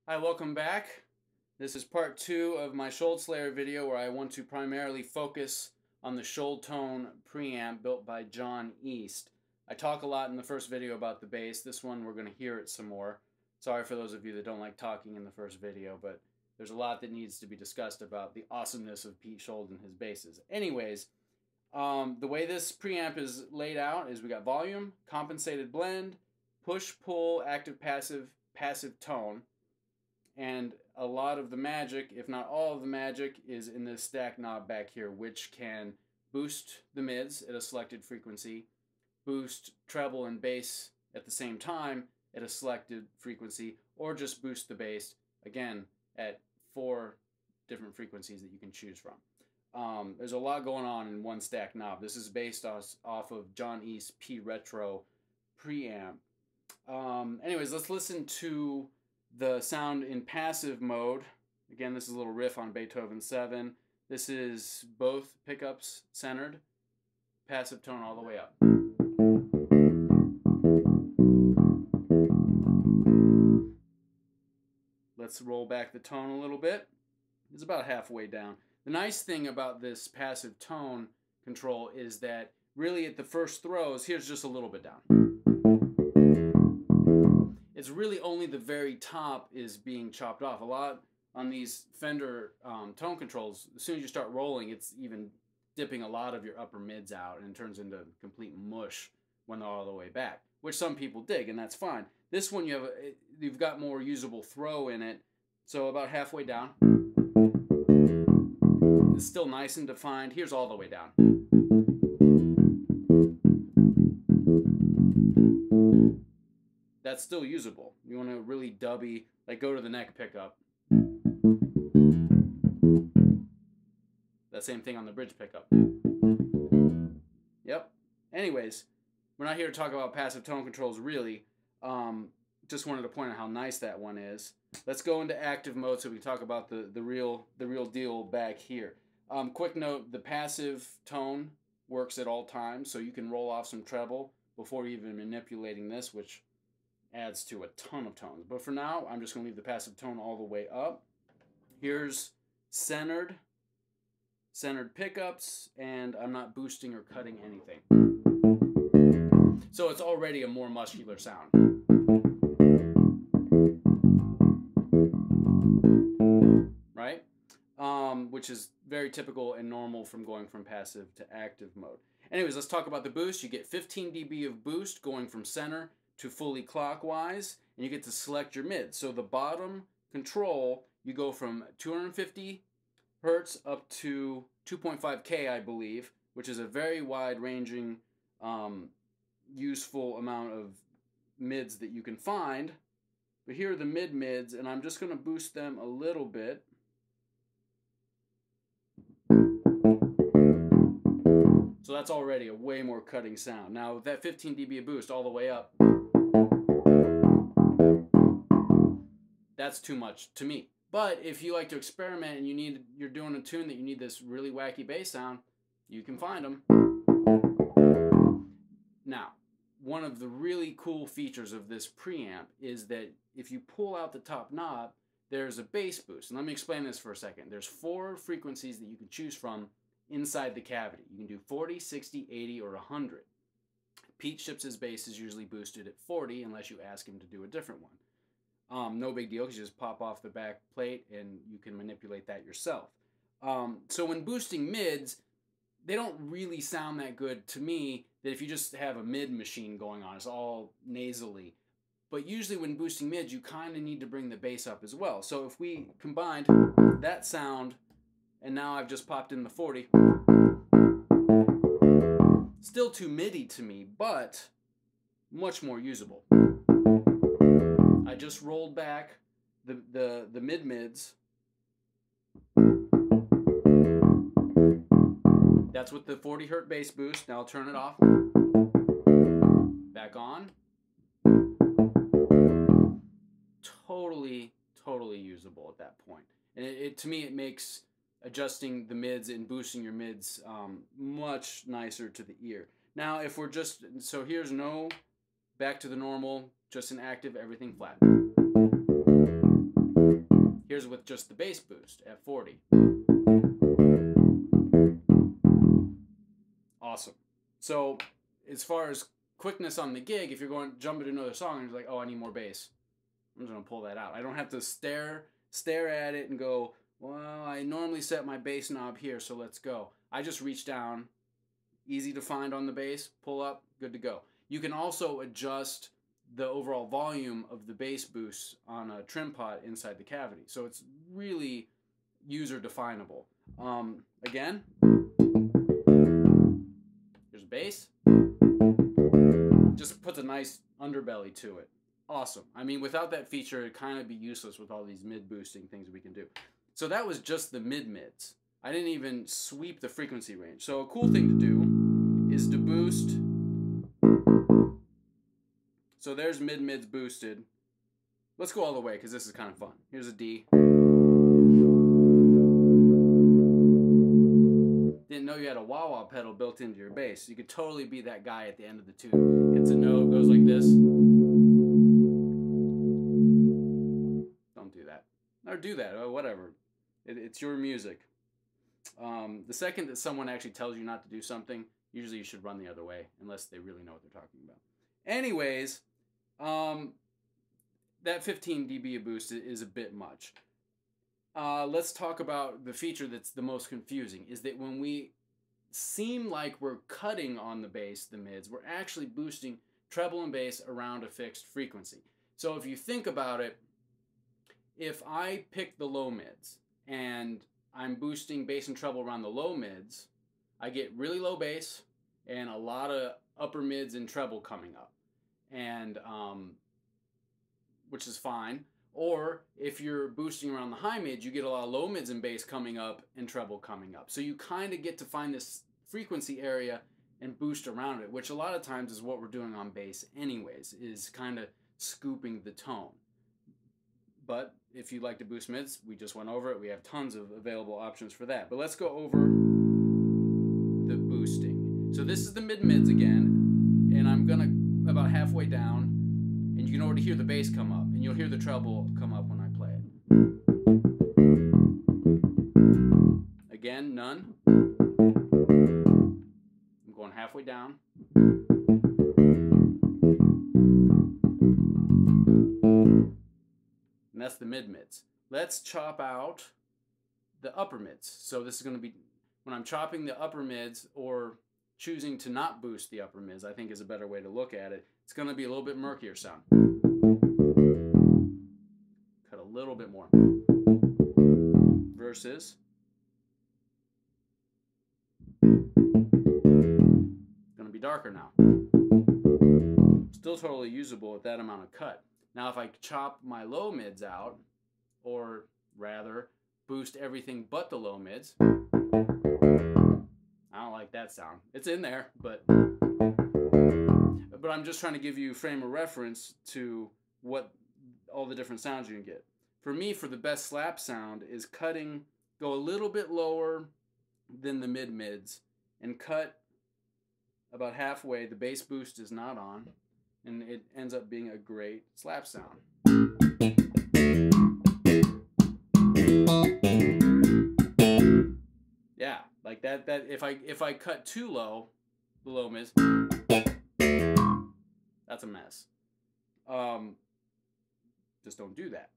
Hi, welcome back. This is part 2 of my Skjold Slayer video where I want to primarily focus on the Skjold-Tone Preamp built by John East. I talk a lot in the first video about the bass. This one we're going to hear it some more. Sorry for those of you that don't like talking in the first video, but there's a lot that needs to be discussed about the awesomeness of Pete Skjold and his basses. Anyways, the way this preamp is laid out is we got volume, compensated blend, push-pull, active-passive, passive tone. And a lot of the magic, if not all of the magic, is in this stack knob back here, which can boost the mids at a selected frequency, boost treble and bass at the same time at a selected frequency, or just boost the bass, again, at 4 different frequencies that you can choose from. There's a lot going on in one stack knob. This is based off of John East's P Retro preamp. Anyways, let's listen to the sound in passive mode. Again, this is a little riff on Beethoven 7. This is both pickups centered, passive tone all the way up. Let's roll back the tone a little bit. It's about halfway down. The nice thing about this passive tone control is that really at the first throws, here's just a little bit down. It's really only the very top is being chopped off. A lot on these Fender tone controls, as soon as you start rolling, it's even dipping a lot of your upper mids out and it turns into complete mush when they're all the way back, which some people dig, and that's fine. This one you've got more usable throw in it, so about halfway down. It's still nice and defined. Here's all the way down. That's still usable. You want to really dubby, like go to the neck pickup. That same thing on the bridge pickup. Yep. Anyways, we're not here to talk about passive tone controls really. Just wanted to point out how nice that one is. Let's go into active mode so we can talk about the real deal back here. Quick note, the passive tone works at all times, so you can roll off some treble before even manipulating this, which adds to a ton of tones. But for now, I'm just going to leave the passive tone all the way up. Here's centered pickups, and I'm not boosting or cutting anything. So it's already a more muscular sound. Right? Which is very typical and normal from going from passive to active mode. Anyways, let's talk about the boost. You get 15 dB of boost going from center to fully clockwise, and you get to select your mid. So the bottom control, you go from 250 hertz up to 2.5K, I believe, which is a very wide-ranging, useful amount of mids that you can find. But here are the mid-mids, and I'm just going to boost them a little bit. So that's already a way more cutting sound. Now with that 15 dB of boost all the way up, that's too much to me. But if you like to experiment and you're doing a tune that you need this really wacky bass sound, you can find them. Now, one of the really cool features of this preamp is that if you pull out the top knob, there's a bass boost. And let me explain this for a second. There's 4 frequencies that you can choose from inside the cavity. You can do 40, 60, 80, or 100. Pete ships his bass is usually boosted at 40 unless you ask him to do a different one. No big deal because you just pop off the back plate and you can manipulate that yourself. So when boosting mids, they don't really sound that good to me that if you just have a mid machine going on, it's all nasally. But usually when boosting mids, you kind of need to bring the bass up as well. So if we combined that sound, and now I've just popped in the 40, still too midi to me, but much more usable. I just rolled back the mid-mids. That's with the 40 hertz bass boost. Now I'll turn it off. Back on. Totally usable at that point. And to me, it makes adjusting the mids and boosting your mids much nicer to the ear. Now, if we're so here's back to the normal, just an active, everything flat. Here's with just the bass boost at 40. Awesome. So as far as quickness on the gig, if you're going jumping to another song and you're like, oh, I need more bass, I'm just gonna pull that out. I don't have to stare at it and go, well, I normally set my bass knob here, so let's go. I just reach down, easy to find on the bass, pull up, good to go. You can also adjust the overall volume of the bass boost on a trim pot inside the cavity. So it's really user definable. Again, here's bass. Just puts a nice underbelly to it. Awesome. I mean, without that feature, it'd kind of be useless with all these mid-boosting things we can do. So that was just the mid-mids. I didn't even sweep the frequency range. So a cool thing to do is to boost. So there's mid-mids boosted. Let's go all the way because this is kind of fun. Here's a D. Didn't know you had a wah-wah pedal built into your bass. You could totally be that guy at the end of the tune. Hits a note, goes like this. Don't do that. Or do that, or whatever. It's your music. The second that someone actually tells you not to do something, usually you should run the other way, unless they really know what they're talking about. Anyways, that 15 dB of boost is a bit much. Let's talk about the feature that's the most confusing, is that when we seem like we're cutting on the bass, the mids, we're actually boosting treble and bass around a fixed frequency. So if you think about it, if I pick the low mids and I'm boosting bass and treble around the low mids, I get really low bass and a lot of upper mids and treble coming up, and which is fine. Or if you're boosting around the high mids, you get a lot of low mids and bass coming up and treble coming up. So you kind of get to find this frequency area and boost around it, which a lot of times is what we're doing on bass anyways, is kind of scooping the tone. But if you like to boost mids, we just went over it. We have tons of available options for that. But let's go over the boosting. So this is the mid-mids again, and I'm gonna about halfway down, and you can already hear the bass come up, and you'll hear the treble come up when I play it. Again, none. I'm going halfway down. And that's the mid-mids. Let's chop out the upper mids. So this is going to be, when I'm chopping the upper mids or choosing to not boost the upper mids, I think is a better way to look at it. It's going to be a little bit murkier sound. Cut a little bit more. Versus. It's going to be darker now. Still totally usable with that amount of cut. Now if I chop my low mids out, or rather boost everything but the low mids, I don't like that sound. It's in there, but I'm just trying to give you a frame of reference to what all the different sounds you can get. For me, for the best slap sound is cutting, go a little bit lower than the mid-mids and cut about halfway. The bass boost is not on, and it ends up being a great slap sound. Yeah, like that if I cut too low, the low mids, that's a mess. Just don't do that.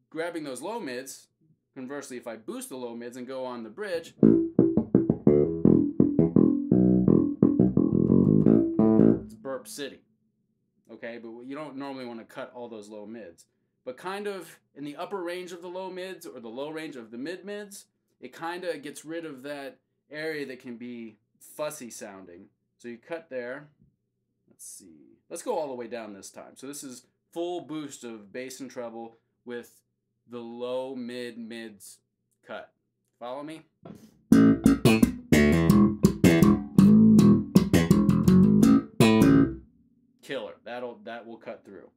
Grabbing those low mids, conversely, if I boost the low mids and go on the bridge, it's burp city. Okay, but you don't normally want to cut all those low mids. But kind of in the upper range of the low mids or the low range of the mid mids, it kind of gets rid of that area that can be fussy sounding. So you cut there. Let's see. Let's go all the way down this time. So this is full boost of bass and treble with the low mids cut. Follow me? Killer. That will cut through.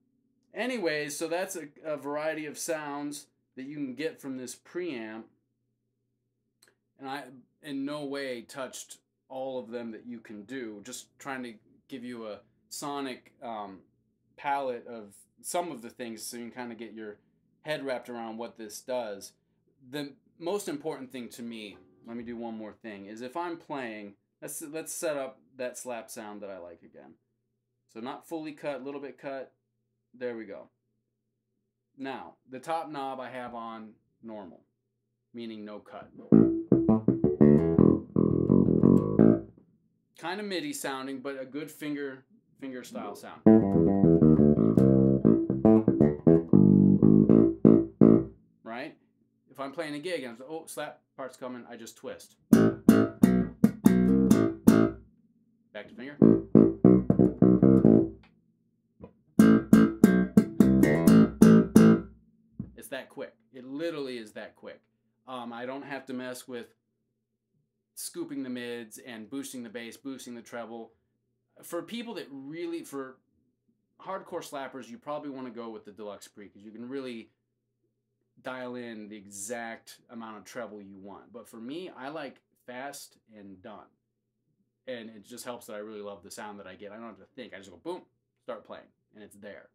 Anyways, so that's a variety of sounds that you can get from this preamp. And I in no way touched all of them that you can do. Just trying to give you a sonic palette of some of the things so you can kind of get your head wrapped around what this does. The most important thing to me, let me do one more thing, is if I'm playing, let's set up that slap sound that I like again. So not fully cut, a little bit cut. There we go. Now, the top knob I have on normal, meaning no cut. Kind of MIDI sounding, but a good finger style sound. Right? If I'm playing a gig and oh, slap part's coming, I just twist. Back to finger. It's that quick. It literally is that quick. I don't have to mess with scooping the mids and boosting the bass, boosting the treble. For people that really, for hardcore slappers, you probably want to go with the Deluxe Pre because you can really dial in the exact amount of treble you want. But for me, I like fast and done. And it just helps that I really love the sound that I get. I don't have to think. I just go boom, start playing, and it's there.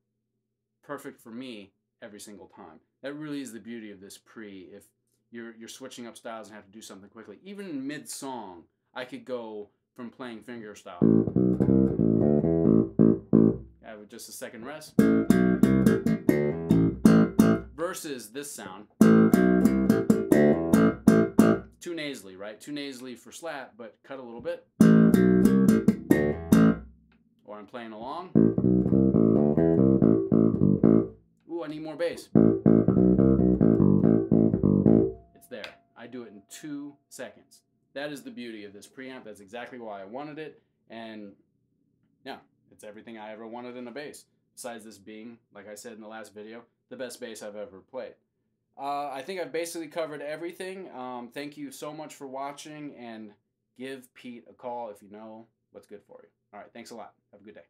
Perfect for me every single time. That really is the beauty of this pre. If you're switching up styles and have to do something quickly, even in mid-song, I could go from playing finger style. Have just a second rest. Versus this sound. Too nasally, right? Too nasally for slap, but cut a little bit. Or I'm playing along. Ooh, I need more bass. It's there. I do it in 2 seconds. That is the beauty of this preamp. That's exactly why I wanted it. And yeah, it's everything I ever wanted in a bass. Besides this being, like I said in the last video, the best bass I've ever played. I think I've basically covered everything. Thank you so much for watching, and give Pete a call if you know what's good for you. All right, thanks a lot. Have a good day.